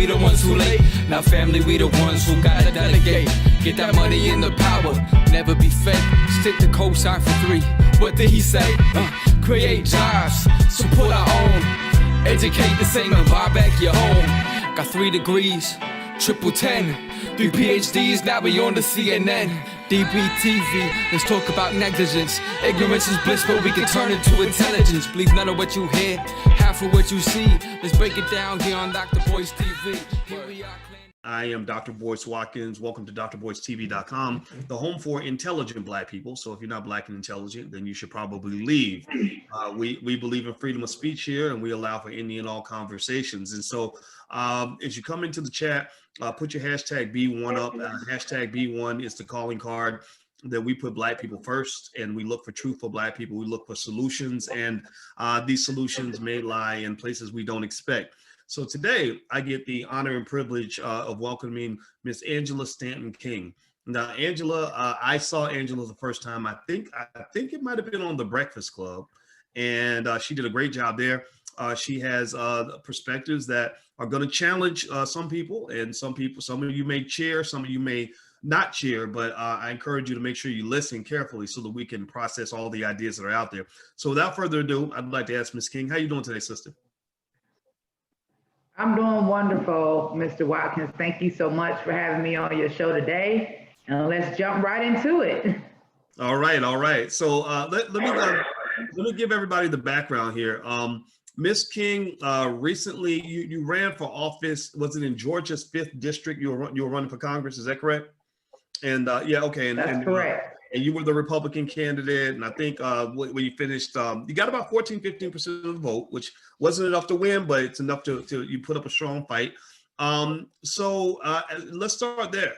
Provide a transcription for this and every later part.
we the ones who late. Now family, we the ones who gotta delegate. Get that money in the power, never be fake. Stick to cosign for 3. What did he say? Create jobs, support our own. Educate the same and buy back your home. Got 3 degrees, triple 10. 3 PhDs, now we on the CNN. DBTV, let's talk about negligence. Ignorance is bliss, but we can turn it to intelligence. Believe none of what you hear, half of what you see. Let's break it down here on Dr. Boyce TV. Here we are. I am Dr. Boyce Watkins. Welcome to drboycetv.com, the home for intelligent Black people. So if you're not Black and intelligent, then you should probably leave. We believe in freedom of speech here, and we allow for any and all conversations. And so as you come into the chat, put your hashtag B1 up. Hashtag B1 is the calling card that we put Black people first, and we look for truthful Black people. We look for solutions, and these solutions may lie in places we don't expect. So today I get the honor and privilege of welcoming Miss Angela Stanton King. Now, Angela, I saw Angela the first time. I think it might have been on The Breakfast Club, and she did a great job there. She has perspectives that are going to challenge some people, and some of you may cheer, some of you may not cheer, but I encourage you to make sure you listen carefully so that we can process all the ideas that are out there. So without further ado, I'd like to ask Ms. King, how you doing today, sister? I'm doing wonderful, Mr. Watkins. Thank you so much for having me on your show today. And let's jump right into it. All right. So let me give everybody the background here. Ms. King, recently you ran for office. Was it in Georgia's 5th district? You were running for Congress. Is that correct? And yeah, okay. That's correct. And you were the Republican candidate. And I think when you finished, you got about 15% of the vote, which wasn't enough to win, but it's enough to you put up a strong fight. So let's start there.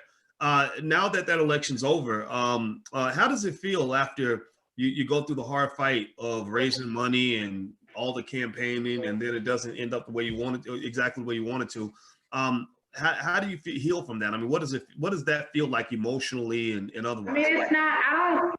Now that election's over, how does it feel after you go through the hard fight of raising money and all the campaigning, and then it doesn't end up the way you wanted to, exactly the way you wanted to? How do you heal from that? I mean, what does that feel like emotionally and otherwise? I mean, it's not, I don't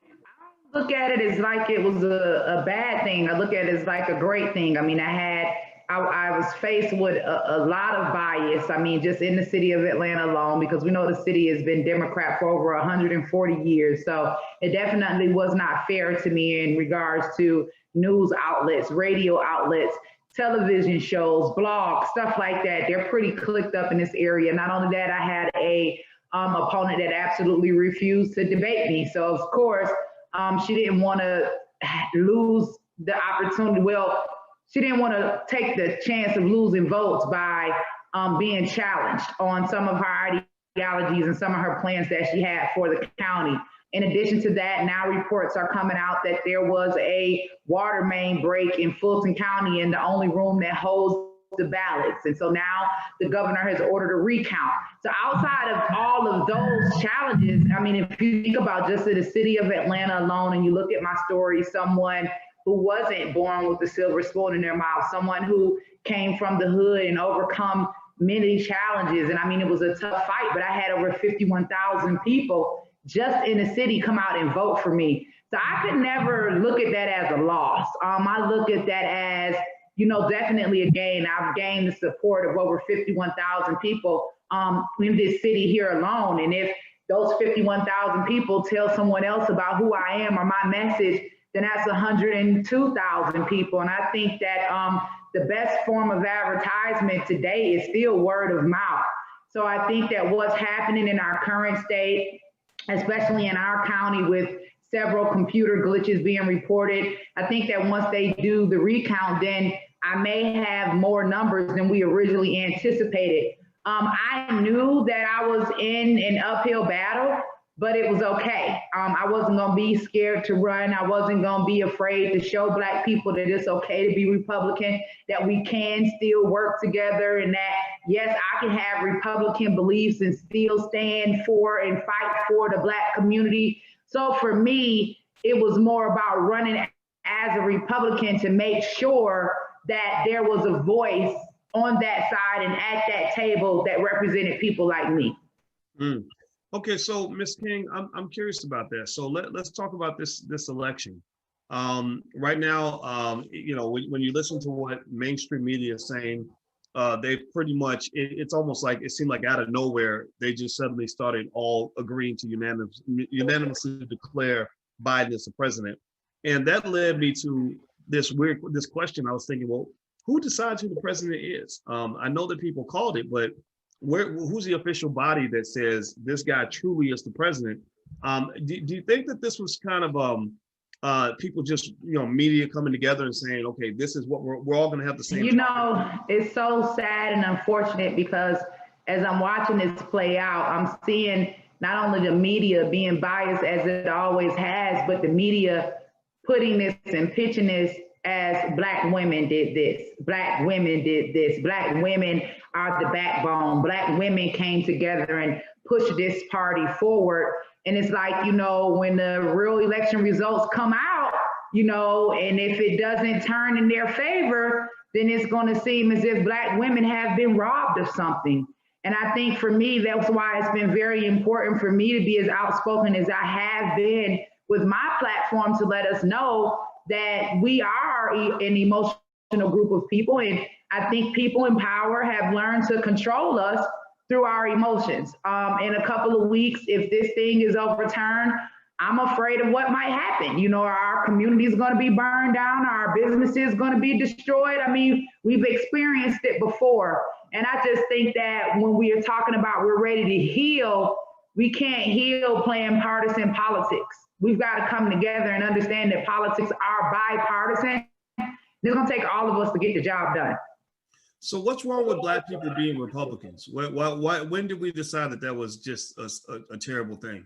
look at it as like it was a bad thing. I look at it as like a great thing. I mean, I was faced with a lot of bias. I mean, just in the city of Atlanta alone, because we know the city has been Democrat for over 140 years. So it definitely was not fair to me in regards to news outlets, radio outlets, television shows, blogs, stuff like that. They're pretty clicked up in this area. Not only that, I had a opponent that absolutely refused to debate me. So of course, she didn't want to lose the opportunity. Well, she didn't want to take the chance of losing votes by being challenged on some of her ideologies and some of her plans that she had for the county. In addition to that, now reports are coming out that there was a water main break in Fulton County in the only room that holds the ballots. And so now the governor has ordered a recount. So outside of all of those challenges, I mean, if you think about just the city of Atlanta alone, and you look at my story, someone who wasn't born with a silver spoon in their mouth, someone who came from the hood and overcome many challenges. And I mean, it was a tough fight, but I had over 51,000 people just in the city come out and vote for me. So I could never look at that as a loss. I look at that as, you know, definitely a gain. I've gained the support of over 51,000 people in this city here alone. And if those 51,000 people tell someone else about who I am or my message, then that's 102,000 people. And I think that the best form of advertisement today is still word of mouth. So I think that what's happening in our current state, especially in our county with several computer glitches being reported, I think that once they do the recount, then I may have more numbers than we originally anticipated. I knew that I was in an uphill battle, but it was okay. I wasn't gonna be scared to run. I wasn't gonna be afraid to show Black people that it's okay to be Republican, that we can still work together, and that, yes, I can have Republican beliefs and still stand for and fight for the Black community. So for me, it was more about running as a Republican to make sure that there was a voice on that side and at that table that represented people like me. Okay, so Ms. King, I'm curious about that. So let's talk about this election. Right now, you know, when you listen to what mainstream media is saying, they pretty much, it's almost like it seemed like out of nowhere, they just suddenly started all agreeing to unanimously declare Biden as the president. And that led me to this question. I was thinking, well, who decides who the president is? I know that people called it, but who's the official body that says this guy truly is the president? Do you think that this was kind of people just, media coming together and saying, okay, this is what we're all going to have the same. It's so sad and unfortunate because as I'm watching this play out, I'm seeing not only the media being biased as it always has, but the media putting this and pitching this as Black women did this, Black women did this, Black women are the backbone, Black women came together and pushed this party forward. And it's like, when the real election results come out, and if it doesn't turn in their favor, then it's going to seem as if Black women have been robbed of something. And I think for me, that's why it's been very important for me to be as outspoken as I have been with my platform to let us know that we are an emotional group of people. And I think people in power have learned to control us through our emotions. In a couple of weeks, if this thing is overturned, I'm afraid of what might happen. Our community is going to be burned down, our business is going to be destroyed. I mean, we've experienced it before. And I just think that when we are talking about we're ready to heal, we can't heal playing partisan politics. We've got to come together and understand that politics are bipartisan. It's going to take all of us to get the job done. So what's wrong with Black people being Republicans? When did we decide that was just a terrible thing?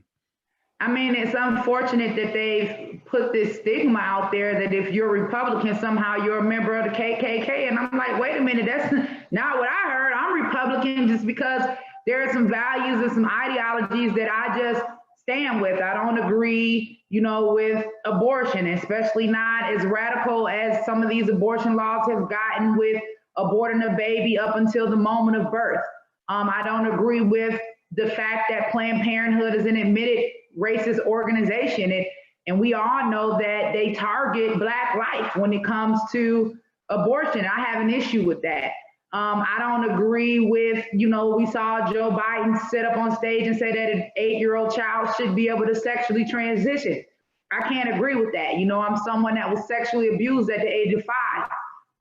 I mean, it's unfortunate that they've put this stigma out there that if you're Republican, somehow you're a member of the KKK. And I'm like, wait a minute, that's not what I heard. I'm Republican just because there are some values and some ideologies that I just stand with. I don't agree, with abortion, especially not as radical as some of these abortion laws have gotten with aborting a baby up until the moment of birth. I don't agree with the fact that Planned Parenthood is an admitted racist organization. And we all know that they target Black life when it comes to abortion. I have an issue with that. I don't agree with, we saw Joe Biden sit up on stage and say that an 8-year-old child should be able to sexually transition. I can't agree with that. I'm someone that was sexually abused at the age of 5.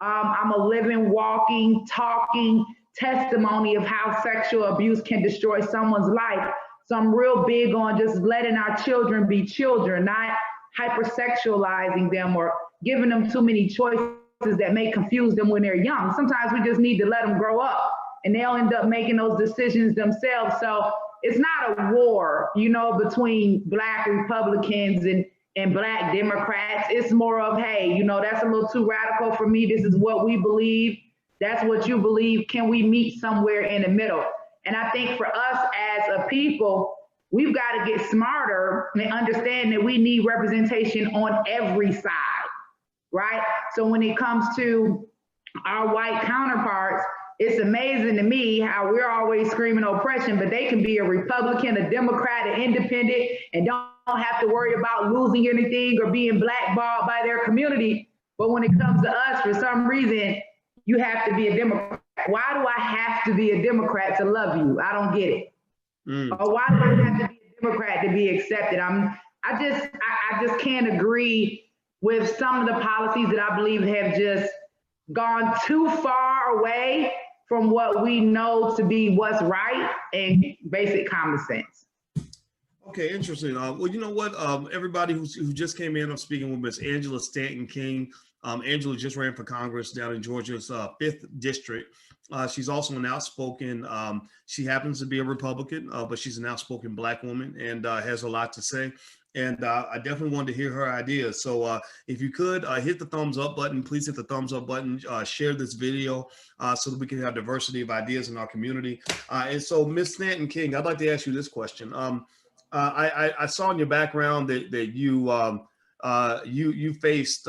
I'm a living, walking, talking testimony of how sexual abuse can destroy someone's life. So I'm real big on just letting our children be children, not hypersexualizing them or giving them too many choices that may confuse them when they're young. Sometimes we just need to let them grow up and they'll end up making those decisions themselves. So it's not a war, between Black Republicans and Black Democrats. It's more of, hey, that's a little too radical for me. This is what we believe. That's what you believe. Can we meet somewhere in the middle? And I think for us as a people, we've got to get smarter and understand that we need representation on every side, right? So when it comes to our white counterparts, it's amazing to me how we're always screaming oppression, but they can be a Republican, a Democrat, an independent, and don't have to worry about losing anything or being blackballed by their community. But when it comes to us, for some reason, you have to be a Democrat. Why do I have to be a Democrat to love you? I don't get it. Or why do I have to be a Democrat to be accepted? I just can't agree with some of the policies that I believe have just gone too far away from what we know to be what's right and basic common sense. Okay, interesting. Well, you know what? Everybody who just came in, I'm speaking with Ms. Angela Stanton King. Angela just ran for Congress down in Georgia's 5th district. She's also an outspoken, she happens to be a Republican, but she's an outspoken Black woman and has a lot to say. And I definitely wanted to hear her ideas. So if you could hit the thumbs up button, please hit the thumbs up button, share this video so that we can have diversity of ideas in our community. And so Ms. Stanton King, I'd like to ask you this question. I saw in your background that you faced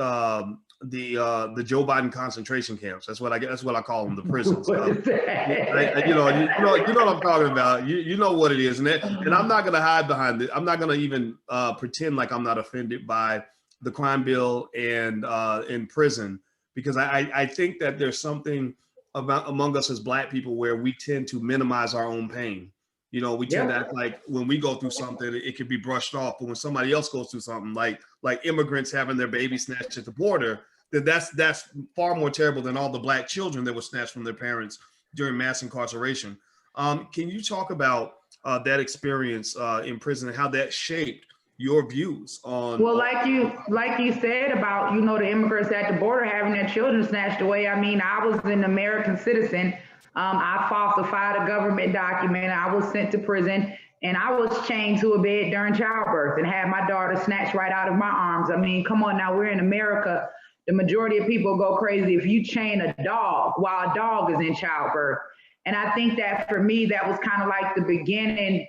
the Joe Biden concentration camps. That's what I call them, the prisons. You know what I'm talking about. You know what it is, and I'm not going to hide behind it. I'm not going to even pretend like I'm not offended by the crime bill and in prison, because I think that there's something among us as Black people where we tend to minimize our own pain. You know, we tend to act like when we go through something, it can be brushed off. But when somebody else goes through something, like immigrants having their baby snatched at the border, then that's far more terrible than all the Black children that were snatched from their parents during mass incarceration. Can you talk about that experience in prison and how that shaped your views on? Well, like you said about, you know, the immigrants at the border having their children snatched away. I mean, I was an American citizen. I falsified a government document. I was sent to prison, and I was chained to a bed during childbirth and had my daughter snatched right out of my arms. I mean, come on now, we're in America. The majority of people go crazy if you chain a dog while a dog is in childbirth. And I think that for me, that was kind of like the beginning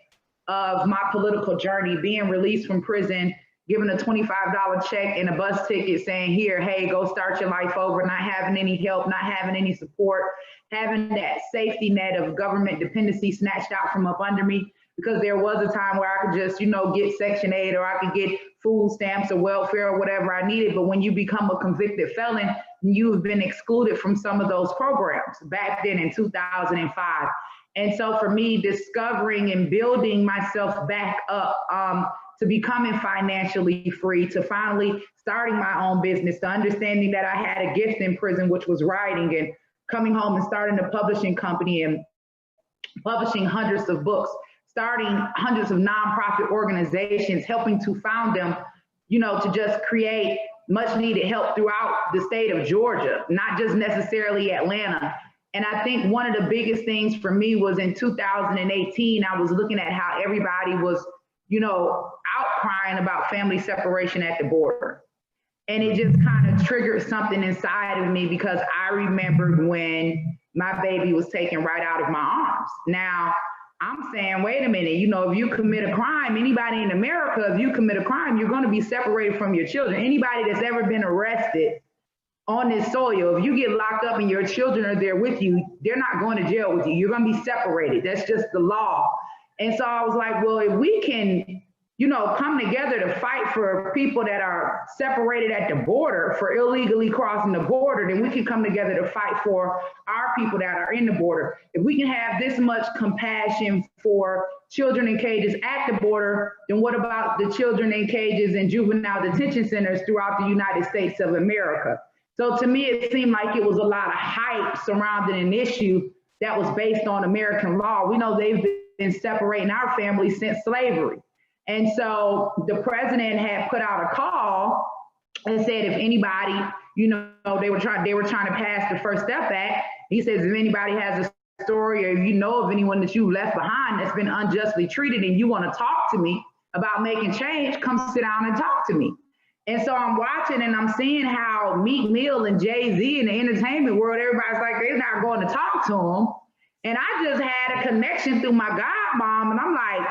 of my political journey, being released from prison, given a $25 check and a bus ticket saying, here, hey, go start your life over, not having any help, not having any support, having that safety net of government dependency snatched out from up under me. Because there was a time where I could just, you know, get Section 8 or I could get food stamps or welfare or whatever I needed. But when you become a convicted felon, you've been excluded from some of those programs back then in 2005. And so for me, discovering and building myself back up to becoming financially free, to finally starting my own business, to understanding that I had a gift in prison, which was writing, and coming home and starting a publishing company and publishing hundreds of books, starting hundreds of nonprofit organizations, helping to found them, you know, to just create much needed help throughout the state of Georgia, not just necessarily Atlanta. And I think one of the biggest things for me was in 2018, I was looking at how everybody was, you know, outcrying about family separation at the border. And it just kind of triggered something inside of me, because I remembered when my baby was taken right out of my arms. Now, I'm saying, wait a minute, you know, if you commit a crime, anybody in America, if you commit a crime, you're going to be separated from your children. Anybody that's ever been arrested on this soil, if you get locked up and your children are there with you, they're not going to jail with you. You're going to be separated. That's just the law. And so I was like, well, if we can, you know, come together to fight for people that are separated at the border, for illegally crossing the border, then we can come together to fight for our people that are in the border. If we can have this much compassion for children in cages at the border, then what about the children in cages and juvenile detention centers throughout the United States of America? So to me, it seemed like it was a lot of hype surrounding an issue that was based on American law. We know they've been separating our families since slavery. And so the president had put out a call and said, if anybody, you know, they were trying to pass the First Step Act. He says, if anybody has a story, or if you know of anyone that you left behind that's been unjustly treated and you want to talk to me about making change, come sit down and talk to me. And so I'm watching and I'm seeing how Meek Mill and Jay-Z in the entertainment world, everybody's like, they're not going to talk to him. And I just had a connection through my godmom, and I'm like,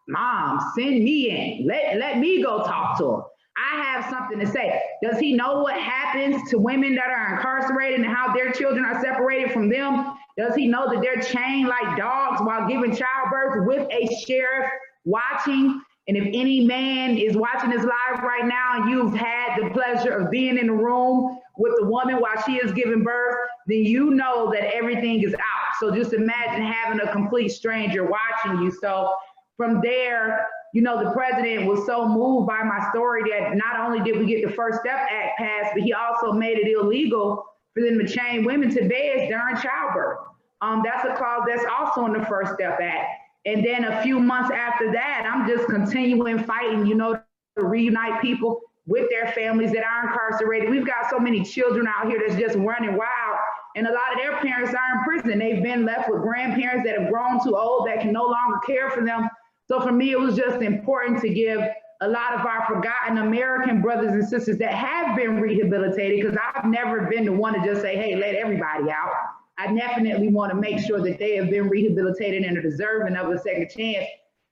Mom, send me in. Let me go talk to him. I have something to say. Does he know what happens to women that are incarcerated and how their children are separated from them? Does he know that they're chained like dogs while giving childbirth with a sheriff watching? And if any man is watching this live right now and you've had the pleasure of being in the room with the woman while she is giving birth, then you know that everything is out. So just imagine having a complete stranger watching you. So from there, you know, the president was so moved by my story that not only did we get the First Step Act passed, but he also made it illegal for them to chain women to beds during childbirth. That's a clause that's also in the First Step Act. And then a few months after that, I'm just continuing fighting, you know, to reunite people with their families that are incarcerated. We've got so many children out here that's just running wild, and a lot of their parents are in prison. They've been left with grandparents that have grown too old that can no longer care for them. So for me, it was just important to give a lot of our forgotten American brothers and sisters that have been rehabilitated, because I've never been the one to just say, hey, let everybody out. I definitely want to make sure that they have been rehabilitated and are deserving of a second chance,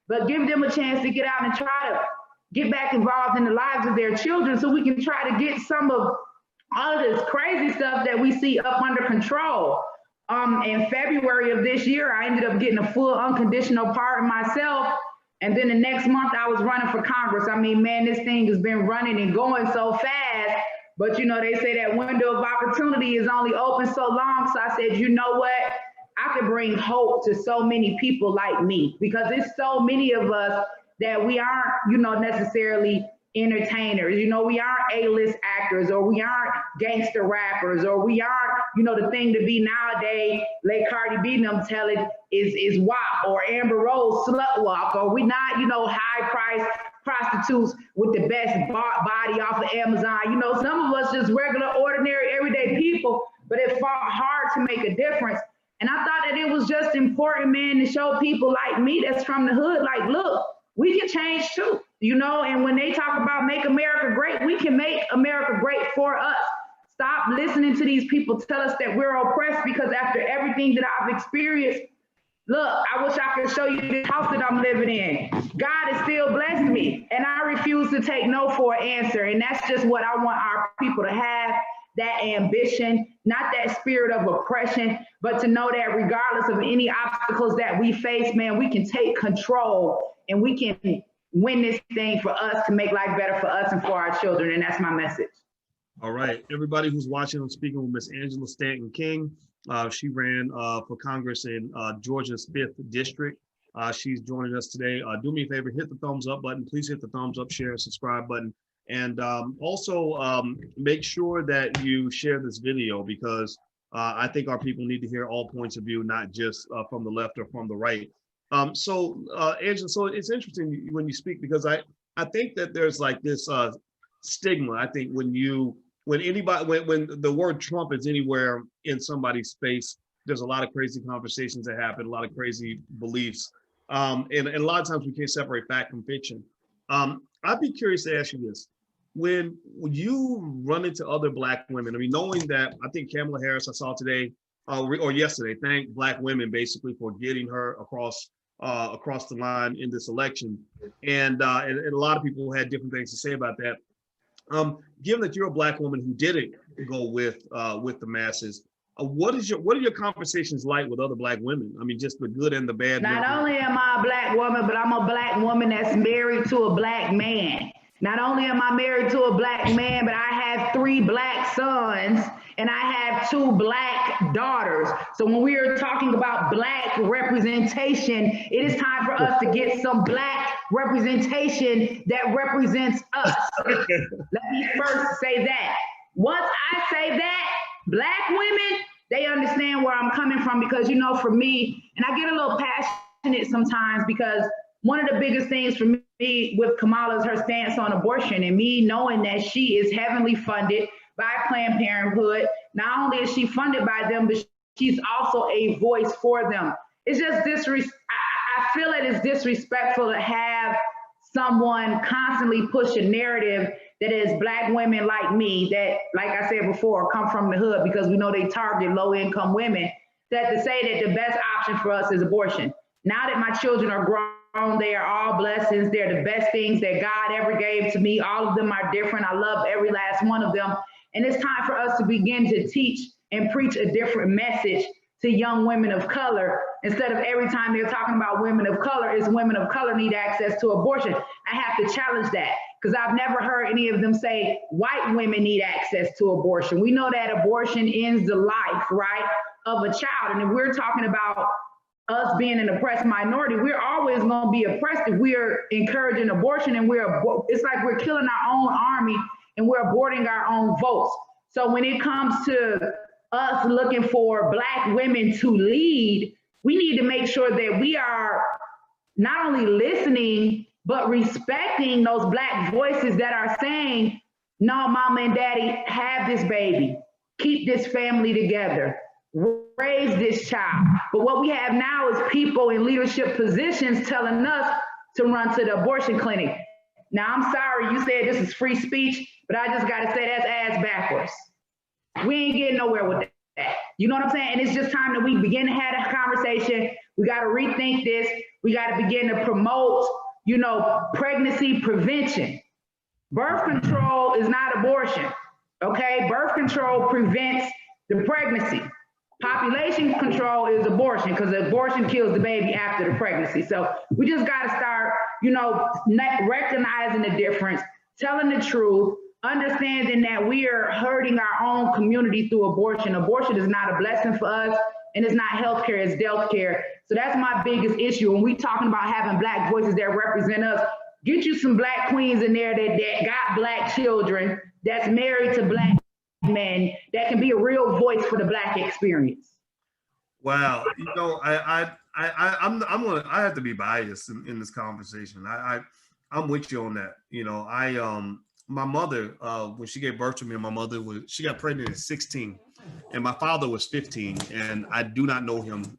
but give them a chance to get out and try to get back involved in the lives of their children, so we can try to get some of all of this crazy stuff that we see up under control. In February of this year, I ended up getting a full unconditional pardon myself. And then the next month I was running for Congress. I mean, man, this thing has been running and going so fast. But you know, they say that window of opportunity is only open so long. So I said, you know what? I could bring hope to so many people like me, because it's so many of us that we aren't, you know, necessarily entertainers. You know, we aren't A-list actors, or we aren't gangster rappers, or we aren't, you know, the thing to be nowadays, like Cardi B and them tell it is WAP, or Amber Rose slut walk, or we not, you know, high price prostitutes with the best body off of Amazon. You know, some of us just regular, ordinary, everyday people, but it fought hard to make a difference. And I thought that it was just important, man, to show people like me that's from the hood, like, look, we can change too, you know? And when they talk about make America great, we can make America great for us. Stop listening to these people tell us that we're oppressed, because after everything that I've experienced, look, I wish I could show you the house that I'm living in. God has still blessed me, and I refuse to take no for an answer. And that's just what I want our people to have, that ambition, not that spirit of oppression, but to know that regardless of any obstacles that we face, man, we can take control and we can win this thing for us to make life better for us and for our children. And that's my message. All right, everybody who's watching, I'm speaking with Miss Angela Stanton King. She ran for Congress in Georgia's 5th district. She's joining us today. Do me a favor, hit the thumbs up button. Please hit the thumbs up, share, and subscribe button. And also make sure that you share this video, because I think our people need to hear all points of view, not just from the left or from the right. So Angela, so it's interesting when you speak, because I think that there's like this stigma. I think when the word Trump is anywhere in somebody's face, there's a lot of crazy conversations that happen, a lot of crazy beliefs. And a lot of times we can't separate fact from fiction. I'd be curious to ask you this. When you run into other Black women, I mean, knowing that, I think Kamala Harris, I saw today or yesterday, thanked Black women basically for getting her across the line in this election. And a lot of people had different things to say about that. Given that you're a Black woman who didn't go with the masses, what are your conversations like with other Black women? I mean, just the good and the bad. Not only am I a Black woman, but I'm a Black woman that's married to a Black man. Not only am I married to a Black man, but I have 3 Black sons and I have 2 Black daughters. So when we are talking about Black representation, it is time for us to get some Black representation that represents us. Let me first say that. Once I say that, Black women, they understand where I'm coming from, because, you know, for me, and I get a little passionate sometimes, because one of the biggest things for me with Kamala is her stance on abortion, and me knowing that she is heavily funded by Planned Parenthood. Not only is she funded by them, but she's also a voice for them. It's just I feel it is disrespectful to have someone constantly push a narrative that is Black women like me, that, like I said before, come from the hood, because we know they target low-income women, that to say that the best option for us is abortion. Now that my children are grown, they are all blessings. They're the best things that God ever gave to me. All of them are different. I love every last one of them. And it's time for us to begin to teach and preach a different message to young women of color, instead of every time they're talking about women of color, is women of color need access to abortion. I have to challenge that, because I've never heard any of them say white women need access to abortion. We know that abortion ends the life, right, of a child. And if we're talking about us being an oppressed minority, we're always going to be oppressed if we're encouraging abortion, and it's like we're killing our own army and we're aborting our own votes. So when it comes to us looking for Black women to lead, we need to make sure that we are not only listening, but respecting those Black voices that are saying, no, mama and daddy, have this baby, keep this family together, raise this child. But what we have now is people in leadership positions telling us to run to the abortion clinic. Now, I'm sorry, you said this is free speech, but I just gotta say that's ass backwards. We ain't getting nowhere with that. You know what I'm saying? And it's just time that we begin to have a conversation. We got to rethink this. We got to begin to promote, you know, pregnancy prevention. Birth control is not abortion, okay? Birth control prevents the pregnancy. Population control is abortion, because abortion kills the baby after the pregnancy. So we just got to start, you know, recognizing the difference, telling the truth, understanding that we are hurting our own community through abortion. Abortion is not a blessing for us, and it's not healthcare, it's death care. So that's my biggest issue. When we talking about having Black voices that represent us, get you some Black queens in there that got Black children, that's married to Black men, that can be a real voice for the Black experience. Wow, you know, I'm gonna, I have to be biased in this conversation. I'm with you on that. You know, my mother, when she gave birth to me, she got pregnant at 16, and my father was 15, and I do not know him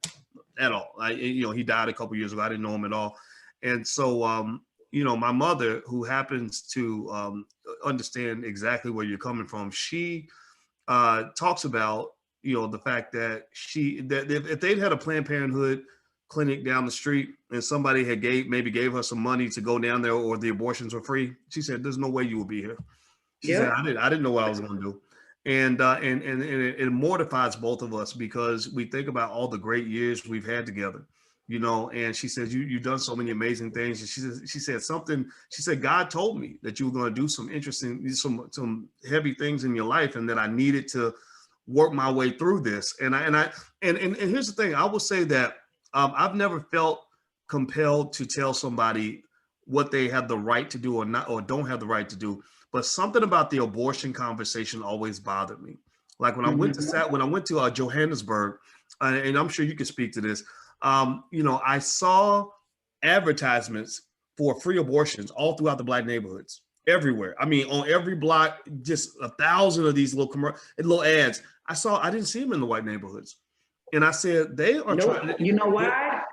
at all. You know, he died a couple years ago. I didn't know him at all, and so you know, my mother, who happens to understand exactly where you're coming from, she talks about, you know, the fact that if they'd had a Planned Parenthood clinic down the street and somebody had gave her some money to go down there, or the abortions were free, she said, "There's no way you will be here." She said, I didn't know what I was going to do. And it mortifies both of us, because we think about all the great years we've had together, you know. And she says, you've done so many amazing things. And she said, God told me that you were going to do some interesting, some heavy things in your life, and that I needed to work my way through this. And here's the thing. I will say that I've never felt compelled to tell somebody what they have the right to do or not, or don't have the right to do. But something about the abortion conversation always bothered me. Like when I went to Johannesburg, and I'm sure you can speak to this. You know, I saw advertisements for free abortions all throughout the Black neighborhoods, everywhere. I mean, on every block, just 1,000 of these little ads. I didn't see them in the white neighborhoods. And I said, they are trying to. You know why?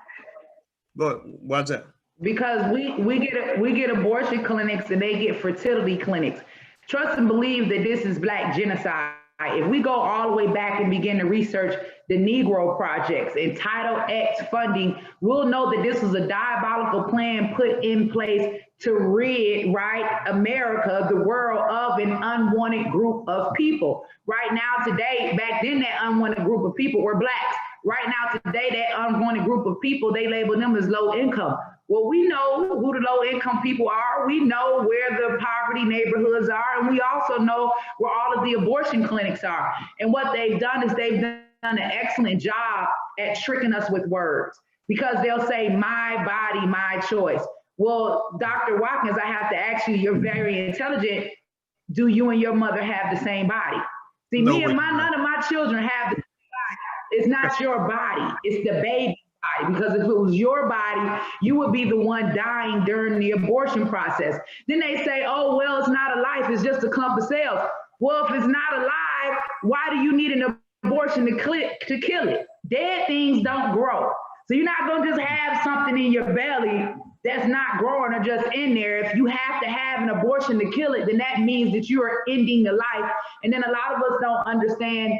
But why's that? Because we get abortion clinics and they get fertility clinics. Trust and believe that this is Black genocide. If we go all the way back and begin to research the Negro projects and Title X funding, we'll know that this was a diabolical plan put in place to rid, right, America, the world, of an unwanted group of people. Right now, today, back then, that unwanted group of people were Blacks. Right now, today, that unwanted group of people, they label them as low income. Well, we know who the low income people are. We know where the poverty neighborhoods are. And we also know where all of the abortion clinics are. And what they've done is they've done an excellent job at tricking us with words, because they'll say, my body, my choice. Well, Dr. Watkins, I have to ask you, you're very intelligent. Do you and your mother have the same body? See, none of my children have the same body. It's not your body, it's the baby body. Because if it was your body, you would be the one dying during the abortion process. Then they say, oh, well, it's not a life, it's just a clump of cells. Well, if it's not alive, why do you need an abortion to kill it? Dead things don't grow. So you're not gonna just have something in your belly that's not growing or just in there. If you have to have an abortion to kill it, then that means that you are ending the life. And then a lot of us don't understand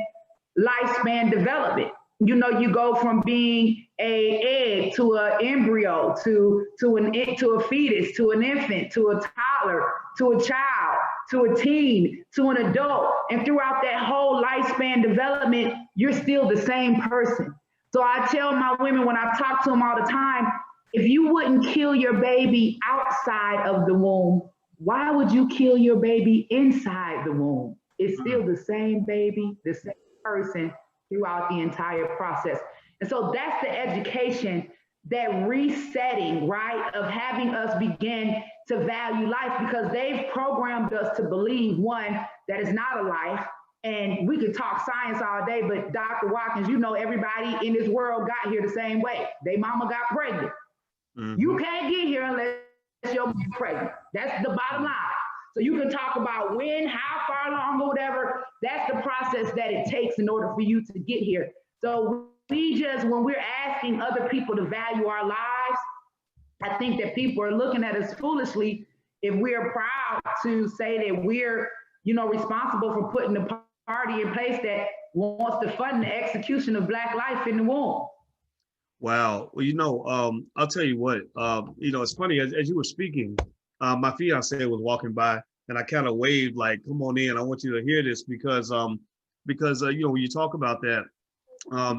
lifespan development. You know, you go from being an egg to an embryo, to a fetus, to an infant, to a toddler, to a child, to a teen, to an adult. And throughout that whole lifespan development, you're still the same person. So I tell my women when I talk to them all the time, if you wouldn't kill your baby outside of the womb, why would you kill your baby inside the womb? It's still the same baby, the same person throughout the entire process. And so that's the education, that resetting, right, of having us begin to value life, because they've programmed us to believe, one, that it's not a life. And we could talk science all day, but Dr. Watkins, you know, everybody in this world got here the same way. They mama got pregnant. Mm-hmm. You can't get here unless you're pregnant. That's the bottom line. So you can talk about when, how far along, or whatever. That's the process that it takes in order for you to get here. So when we're asking other people to value our lives, I think that people are looking at us foolishly if we're proud to say that we're, you know, responsible for putting the party in place that wants to fund the execution of Black life in the womb. Wow. Well, you know, I'll tell you what, you know, it's funny, as you were speaking, my fiance was walking by and I kind of waved like, come on in, I want you to hear this, because you know, when you talk about that,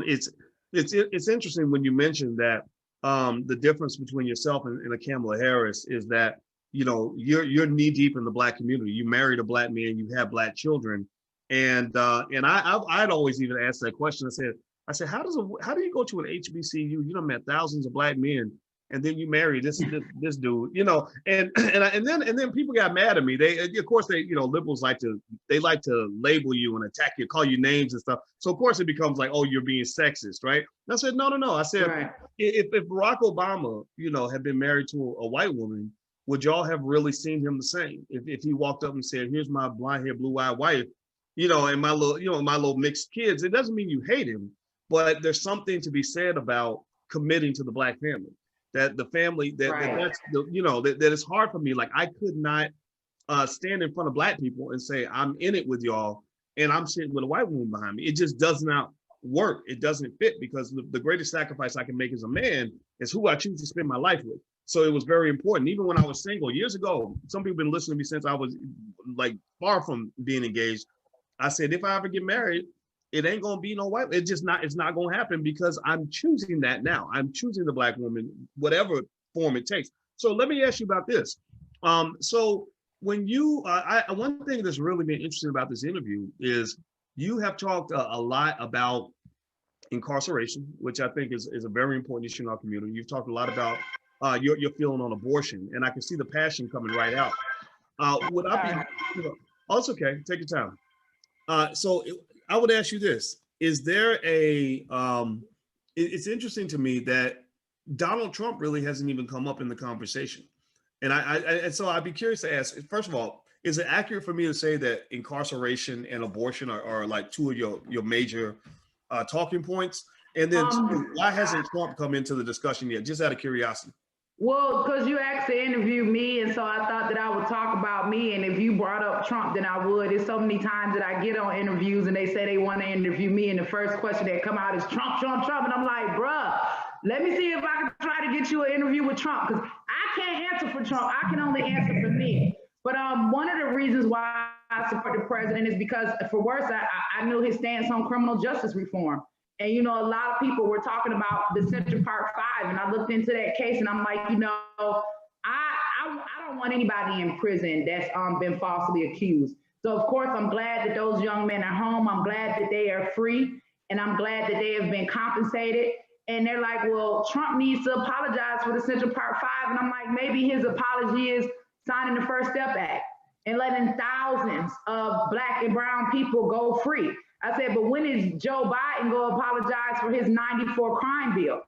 it's interesting when you mention that the difference between yourself and a Kamala Harris is that you're knee deep in the Black community. You married a Black man, you have Black children, and I'd always even asked that question. I said, how do you go to an HBCU? Met thousands of Black men, and then you marry this dude, and then people got mad at me. Of course, liberals like to label you and attack you, call you names and stuff. So of course it becomes like, oh, you're being sexist, right? And I said, no. I said, right. if Barack Obama, had been married to a white woman, would y'all have really seen him the same? If he walked up and said, here's my blonde hair, blue eyed wife, and my little mixed kids, it doesn't mean you hate him, but there's something to be said about committing to the Black family. That the family that it's hard for me. Like I could not stand in front of Black people and say I'm in it with y'all, and I'm sitting with a white woman behind me. It just does not work. It doesn't fit, because the greatest sacrifice I can make as a man is who I choose to spend my life with. So it was very important. Even when I was single years ago, some people have been listening to me since I was like far from being engaged. I said, if I ever get married, it ain't gonna be no white. It's not gonna happen, because I'm choosing that now. I'm choosing the Black woman, whatever form it takes. So let me ask you about this. So when you, one thing that's really been interesting about this interview is you have talked a lot about incarceration, which I think is a very important issue in our community. You've talked a lot about your feeling on abortion, and I can see the passion coming right out. Would I be, oh, it's okay, take your time. I would ask you this: is there it's interesting to me that Donald Trump really hasn't even come up in the conversation, and so I'd be curious to ask. First of all, is it accurate for me to say that incarceration and abortion are like two of your major talking points? And then why hasn't Trump come into the discussion yet? Just out of curiosity. Well, because you asked to interview me, and so I thought that I would talk about me, and if you brought up Trump, then I would. There's so many times that I get on interviews and they say they want to interview me, and the first question that come out is Trump, and I'm like, bruh, let me see if I can try to get you an interview with Trump, because I can't answer for Trump. I can only answer for me. But one of the reasons why I support the president is because, for worse, I knew his stance on criminal justice reform. And, a lot of people were talking about the Central Park 5, and I looked into that case, and I'm like, I don't want anybody in prison that's been falsely accused. So, of course, I'm glad that those young men are home. I'm glad that they are free, and I'm glad that they have been compensated. And they're like, well, Trump needs to apologize for the Central Park 5. And I'm like, maybe his apology is signing the First Step Act and letting thousands of Black and brown people go free. I said, but when is Joe Biden going to apologize for his 94 crime bill?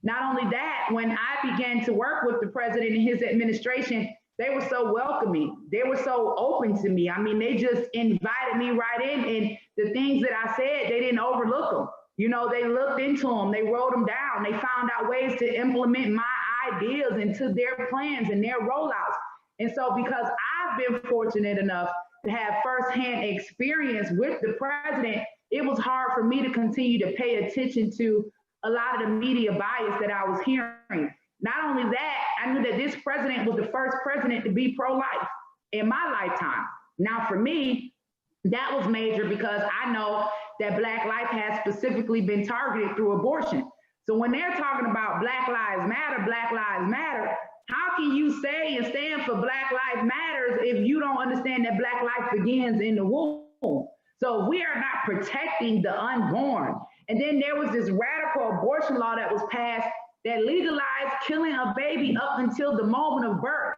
Not only that, when I began to work with the president and his administration, they were so welcoming. They were so open to me. I mean, they just invited me right in, and the things that I said, they didn't overlook them. They looked into them, they wrote them down, they found out ways to implement my ideas into their plans and their rollouts. And so because I've been fortunate enough to have firsthand experience with the president, it was hard for me to continue to pay attention to a lot of the media bias that I was hearing. Not only that, I knew that this president was the first president to be pro-life in my lifetime. Now for me, that was major because I know that Black life has specifically been targeted through abortion. So when they're talking about Black Lives Matter, how can you say and stand for Black Lives Matters if you don't understand that Black life begins in the womb? So we are not protecting the unborn. And then there was this radical abortion law that was passed that legalized killing a baby up until the moment of birth.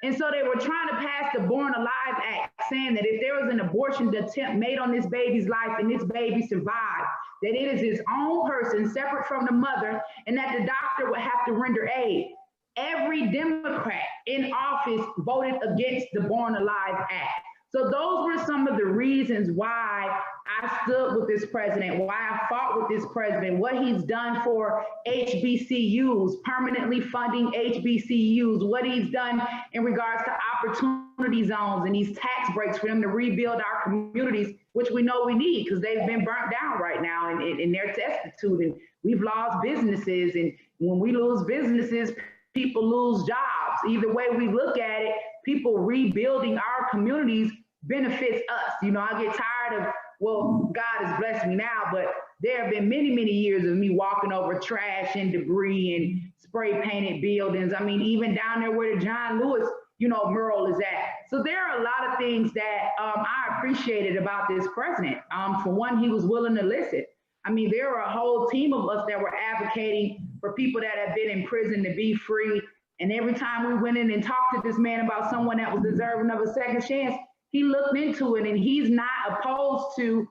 And so they were trying to pass the Born Alive Act, saying that if there was an abortion attempt made on this baby's life and this baby survived, that it is his own person separate from the mother, and that the doctor would have to render aid. Every Democrat in office voted against the Born Alive Act. So those were some of the reasons why I stood with this president, why I fought with this president, what he's done for HBCUs, permanently funding HBCUs, what he's done in regards to opportunity zones and these tax breaks for them to rebuild our communities, which we know we need because they've been burnt down right now and they're destitute, and we've lost businesses. And when we lose businesses, people lose jobs. Either way we look at it, people rebuilding our communities benefits us. I get tired of, well, God has blessed me now, but there have been many, many years of me walking over trash and debris and spray painted buildings. I mean, even down there where the John Lewis mural is at. So there are a lot of things that I appreciated about this president. For one, he was willing to listen. I mean, there are a whole team of us that were advocating for people that have been in prison to be free. And every time we went in and talked to this man about someone that was deserving of a second chance, he looked into it, and he's not opposed to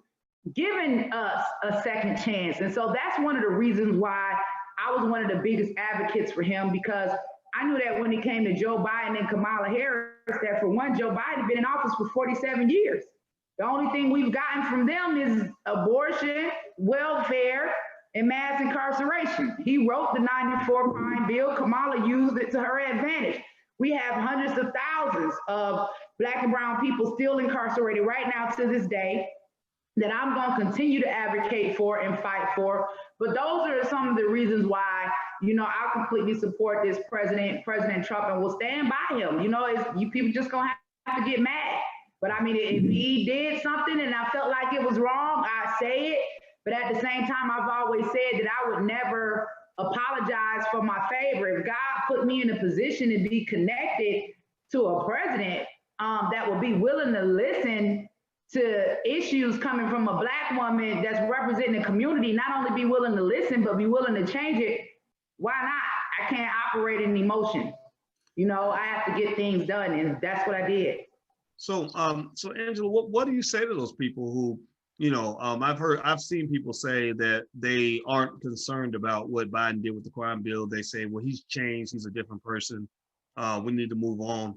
giving us a second chance. And so that's one of the reasons why I was one of the biggest advocates for him, because I knew that when it came to Joe Biden and Kamala Harris, that for one, Joe Biden had been in office for 47 years. The only thing we've gotten from them is abortion, welfare, and mass incarceration. He wrote the 94 crime bill. Kamala used it to her advantage. We have hundreds of thousands of Black and brown people still incarcerated right now to this day that I'm going to continue to advocate for and fight for. But those are some of the reasons why, I completely support this President Trump, and will stand by him. You people just going to have to get mad. But I mean, if he did something and I felt like it was wrong, I say it. But at the same time, I've always said that I would never apologize for my favor. If God put me in a position to be connected to a president that would be willing to listen to issues coming from a Black woman that's representing the community, not only be willing to listen, but be willing to change it, why not? I can't operate in emotion. I have to get things done, and that's what I did. So, Angela, what do you say to those people who, I've seen people say that they aren't concerned about what Biden did with the crime bill. They say, well, he's changed. He's a different person. We need to move on.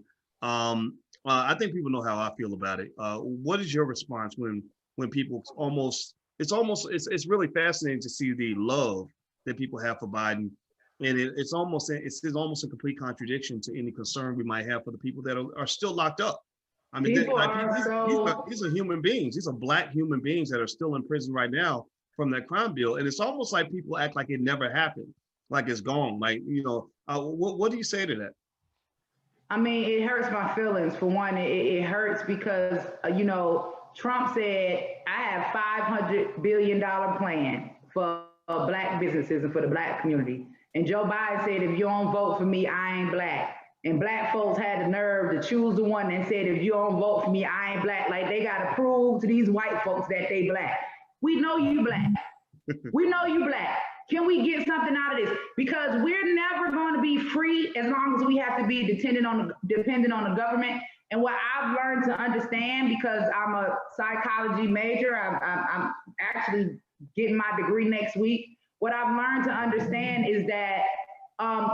I think people know how I feel about it. What is your response when people it's really fascinating to see the love that people have for Biden. And it's almost a complete contradiction to any concern we might have for the people that are still locked up. I mean, these are human beings. These are Black human beings that are still in prison right now from that crime bill. And it's almost like people act like it never happened, like it's gone. Like, what do you say to that? I mean, it hurts my feelings. For one, it hurts because, Trump said, I have $500 billion plan for Black businesses and for the Black community. And Joe Biden said, if you don't vote for me, I ain't Black. And Black folks had the nerve to choose the one that said, if you don't vote for me, I ain't Black. Like, they got to prove to these white folks that they Black. We know you Black. We know you Black. Can we get something out of this? Because we're never going to be free as long as we have to be dependent on the government. And what I've learned to understand, because I'm a psychology major, I'm actually getting my degree next week. What I've learned to understand is that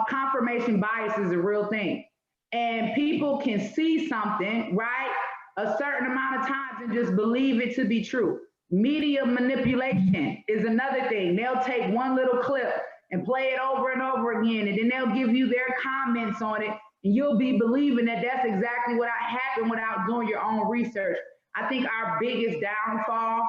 confirmation bias is a real thing. And people can see something, right, a certain amount of times and just believe it to be true. Media manipulation is another thing. They'll take one little clip and play it over and over again, and then they'll give you their comments on it, and you'll be believing that that's exactly what happened without doing your own research. I think our biggest downfall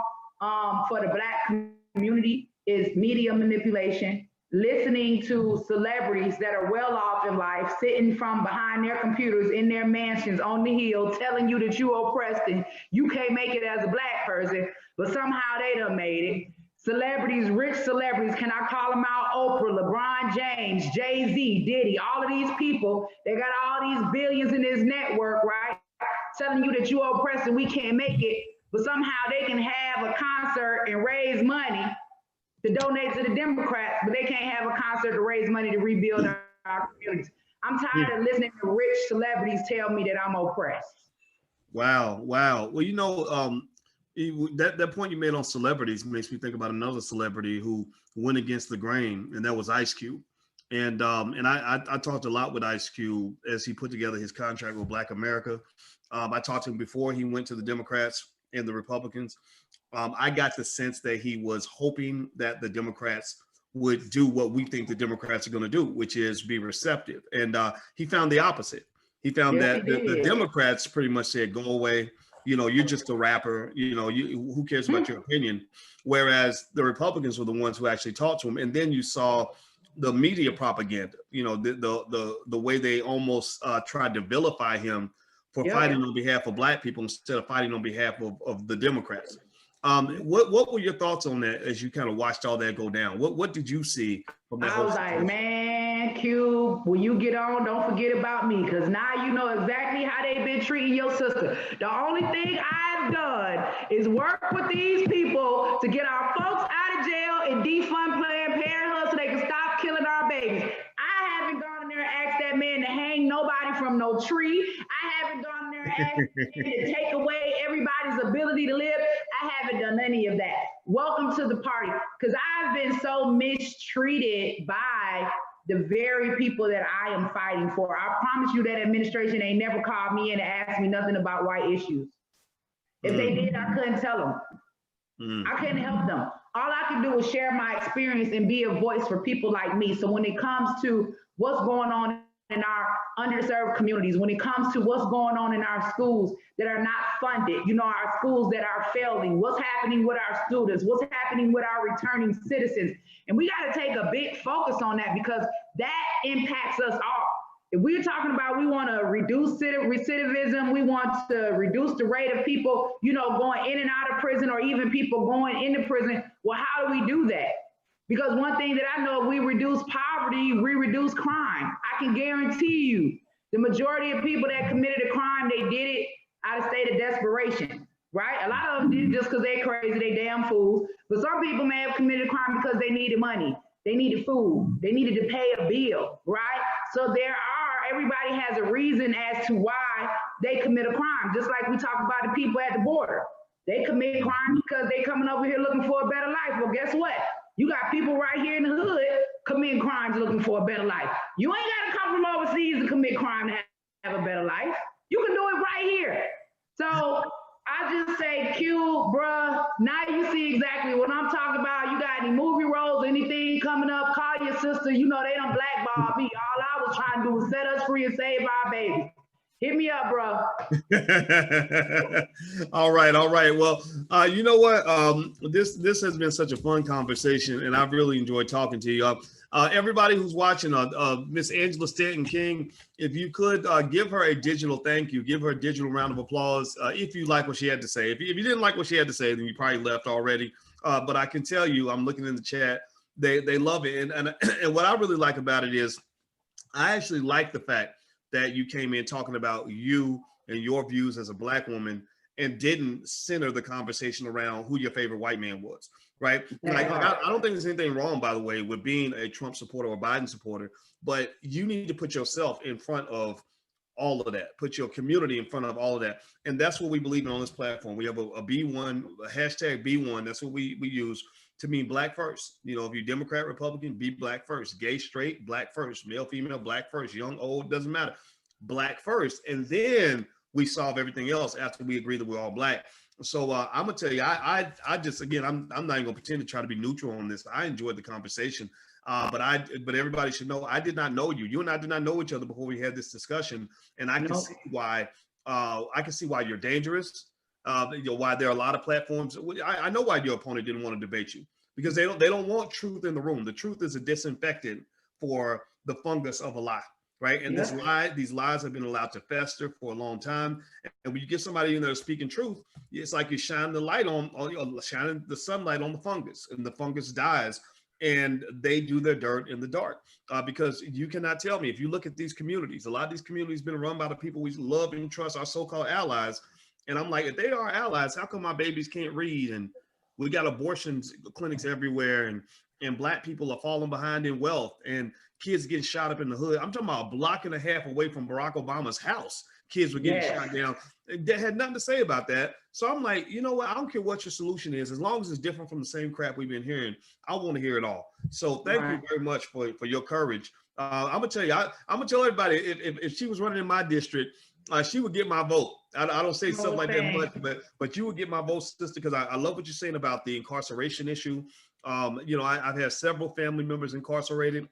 for the Black community is media manipulation, listening to celebrities that are well off in life, sitting from behind their computers in their mansions on the hill, telling you that you're oppressed and you can't make it as a Black person, but somehow they done made it. Celebrities, rich celebrities, can I call them out? Oprah, LeBron James, Jay-Z, Diddy, all of these people, they got all these billions in this network, right? Telling you that you're oppressed and we can't make it, but somehow they can have a concert and raise money to donate to the Democrats, but they can't have a concert to raise money to rebuild our communities. I'm tired of listening to rich celebrities tell me that I'm oppressed. Wow. Well, that point you made on celebrities makes me think about another celebrity who went against the grain, and that was Ice Cube. And I talked a lot with Ice Cube as he put together his contract with Black America. I talked to him before he went to the Democrats and the Republicans. I got the sense that he was hoping that the Democrats would do what we think the Democrats are going to do, which is be receptive. And he found the opposite. He found that the Democrats pretty much said, go away. You're just a rapper. Who cares about your opinion? Whereas the Republicans were the ones who actually talked to him. And then you saw the media propaganda, the way they almost tried to vilify him for fighting on behalf of Black people instead of fighting on behalf of the Democrats. What were your thoughts on that as you kind of watched all that go down? What did you see from that? I was like, man, Q, when you get on, don't forget about me, because now you know exactly how they've been treating your sister. The only thing I've done is work with these people to get our folks out of jail and defund Planned Parenthood so they can stop killing our babies. I haven't gone in there and asked that man to hang nobody from no tree. I haven't gone in there and asked that man to take away everybody's ability to live. I haven't done any of that. Welcome to the party, because I've been so mistreated by the very people that I am fighting for. I promise you that administration ain't never called me in and asked me nothing about white issues. If they did, I couldn't tell them. I couldn't help them. All I can do is share my experience and be a voice for people like me. So when it comes to what's going on in our underserved communities, when it comes to what's going on in our schools that are not funded, you know, our schools that are failing, what's happening with our students, what's happening with our returning citizens. And we got to take a big focus on that, because that impacts us all. If we're talking about we want to reduce recidivism, we want to reduce the rate of people, you know, going in and out of prison, or even people going into prison, well, how do we do that? Because one thing that I know, if we reduce poverty, we reduce crime. I can guarantee you the majority of people that committed a crime, they did it out of state of desperation, right? A lot of them did it just because they're crazy, they damn fools. But some people may have committed a crime because they needed money, they needed food, they needed to pay a bill, right? So everybody has a reason as to why they commit a crime. Just like we talk about the people at the border. They commit crime because they coming over here looking for a better life. Well, guess what? You got people right here in the hood committing crimes looking for a better life. You ain't got to come from overseas to commit crime to have a better life. You can do it right here. So I just say, Q, bruh, now you see exactly what I'm talking about. You got any movie roles, anything coming up, call your sister. You know, they done blackballed me. All I was trying to do was set us free and save our babies. Hit me up, bro. All right. Well, you know what? This has been such a fun conversation, and I've really enjoyed talking to you. Everybody who's watching, Miss Angela Stanton King, if you could give her a digital thank you, give her a digital round of applause if you like what she had to say. If you didn't like what she had to say, then you probably left already. But I can tell you, I'm looking in the chat, they love it. And what I really like about it is, I actually like the fact that you came in talking about you and your views as a Black woman, and didn't center the conversation around who your favorite white man was, right? Like, I don't think there's anything wrong, by the way, with being a Trump supporter or Biden supporter, but you need to put yourself in front of all of that, put your community in front of all of that. And that's what we believe in on this platform. We have a B1, a hashtag B1, that's what we use to mean Black first. You know, if you're Democrat, Republican, be Black first. Gay, straight, Black first. Male, female, Black first. Young, old, doesn't matter. Black first. And then we solve everything else after we agree that we're all Black. So I'm gonna tell you, I just, again, I'm not even gonna pretend to try to be neutral on this. I enjoyed the conversation, but everybody should know I did not know you. You and I did not know each other before we had this discussion, and I can see why. I can see why you're dangerous. You know, why there are a lot of platforms. I know why your opponent didn't want to debate you, because they don't want truth in the room. The truth is a disinfectant for the fungus of a lie. Right. And these lies have been allowed to fester for a long time. And when you get somebody in there speaking truth, it's like you shine the light shining the sunlight on the fungus, and the fungus dies, and they do their dirt in the dark. Because you cannot tell me, if you look at these communities, a lot of these communities have been run by the people we love and trust, our so-called allies. And I'm like, if they are allies, how come my babies can't read? And we got abortion clinics everywhere, and Black people are falling behind in wealth, and kids getting shot up in the hood. I'm talking about a block and a half away from Barack Obama's house. Kids were getting shot down. They had nothing to say about that. So I'm like, you know what? I don't care what your solution is. As long as it's different from the same crap we've been hearing, I want to hear it all. So thank you very much for your courage. I'm going to tell you, I'm going to tell everybody, if she was running in my district, she would get my vote. I don't say something like that much, but you would get my vote, sister, because I love what you're saying about the incarceration issue. You know, I've had several family members incarcerated.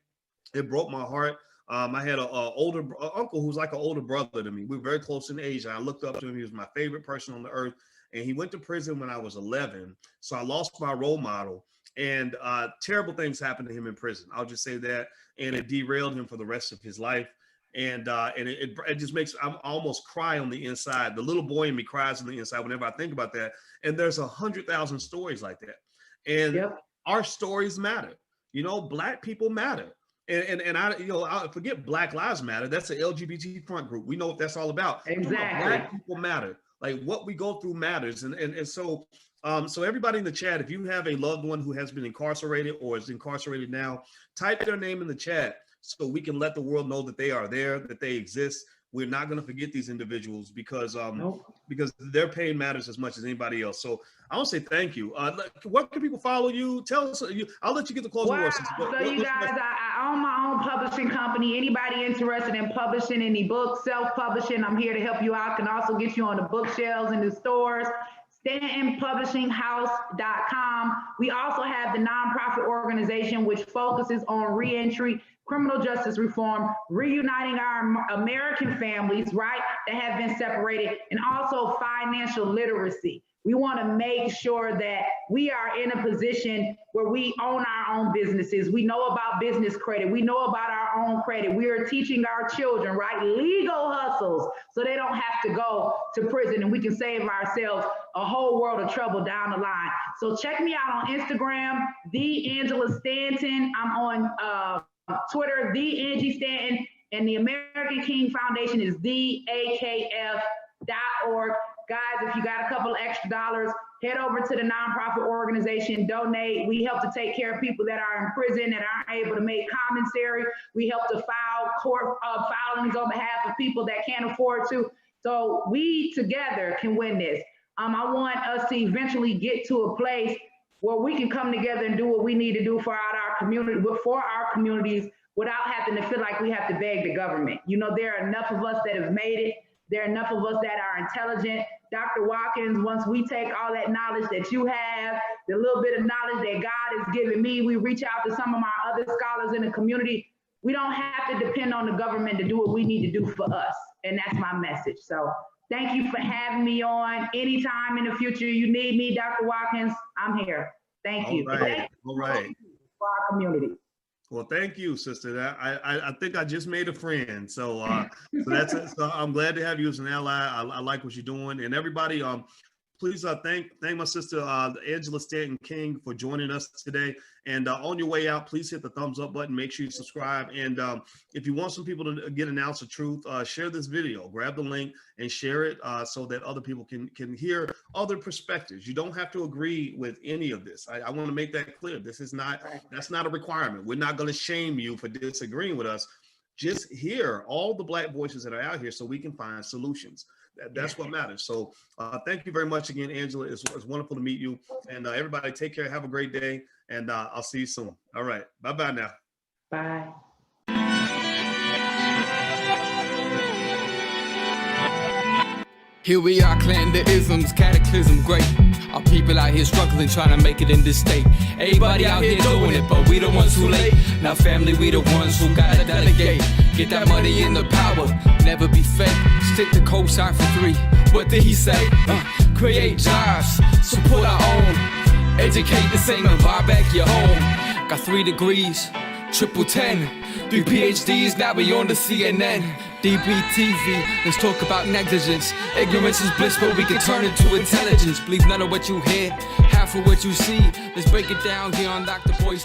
It broke my heart. I had an older uncle who's like an older brother to me. We were very close in age, and I looked up to him. He was my favorite person on the earth, and he went to prison when I was 11. So I lost my role model, and terrible things happened to him in prison. I'll just say that, and it derailed him for the rest of his life. And it just makes, I almost cry on the inside. The little boy in me cries on the inside whenever I think about that. And there's 100,000 stories like that. And our stories matter. You know, Black people matter. And I forget Black Lives Matter. That's the LGBT front group. We know what that's all about. Exactly. Black people matter. Like what we go through matters. And so everybody in the chat, if you have a loved one who has been incarcerated or is incarcerated now, type their name in the chat so we can let the world know that they are there, that they exist. We're not going to forget these individuals because their pain matters as much as anybody else. So I want to say thank you. Where can people follow you? Tell us. I'll let you get the closing words. So you guys, I own my own publishing company. Anybody interested in publishing any books, self-publishing, I'm here to help you out. Can also get you on the bookshelves in the stores. StantonPublishingHouse.com. We also have the nonprofit organization which focuses on reentry, criminal justice reform, reuniting our American families, right, that have been separated, and also financial literacy. We want to make sure that we are in a position where we own our own businesses. We know about business credit. We know about our own credit. We are teaching our children, right, legal hustles so they don't have to go to prison, and we can save ourselves a whole world of trouble down the line. So check me out on Instagram, The Angela Stanton. I'm on Twitter, The Angie Stanton, and the American King Foundation is theakf.org. Guys, if you got a couple of extra dollars, head over to the nonprofit organization, donate. We help to take care of people that are in prison that aren't able to make commissary. We help to file court filings on behalf of people that can't afford to. So we together can win this. I want us to eventually get to a place where we can come together and do what we need to do for our community, for our communities, without having to feel like we have to beg the government. You know, there are enough of us that have made it. There are enough of us that are intelligent. Dr. Watkins, once we take all that knowledge that you have, the little bit of knowledge that God has given me, we reach out to some of my other scholars in the community. We don't have to depend on the government to do what we need to do for us. And that's my message. So thank you for having me on. Anytime in the future you need me, Dr. Watkins, I'm here. Thank you. All right. All right. For our community. Well, thank you, sister. I think I just made a friend. So that's it. So I'm glad to have you as an ally. I like what you're doing. And everybody, please thank my sister Angela Stanton King for joining us today. And on your way out, please hit the thumbs up button. Make sure you subscribe. And if you want some people to get an ounce of truth, share this video. Grab the link and share it so that other people can hear other perspectives. You don't have to agree with any of this. I want to make that clear. That's not a requirement. We're not going to shame you for disagreeing with us. Just hear all the Black voices that are out here so we can find solutions. That's what matters. So thank you very much again, Angela. It's wonderful to meet you. And everybody take care. Have a great day. And I'll see you soon. All right. Bye-bye now. Bye. Here we are, clan the isms, cataclysm great. Our people out here struggling, trying to make it in this state. Everybody out here doing it, but we the ones who late. Now family, we the ones who gotta delegate. Get that money in the power, never be fake. Stick to cosign for 3. What did he say? Create jobs, support our own. Educate the same and buy back your home. Got 3 degrees, triple 10. 3 PhDs, now we on the CNN. DBTV, let's talk about negligence. Ignorance is bliss, but we can turn it to intelligence. Believe none of what you hear, half of what you see. Let's break it down here on Dr. Boyce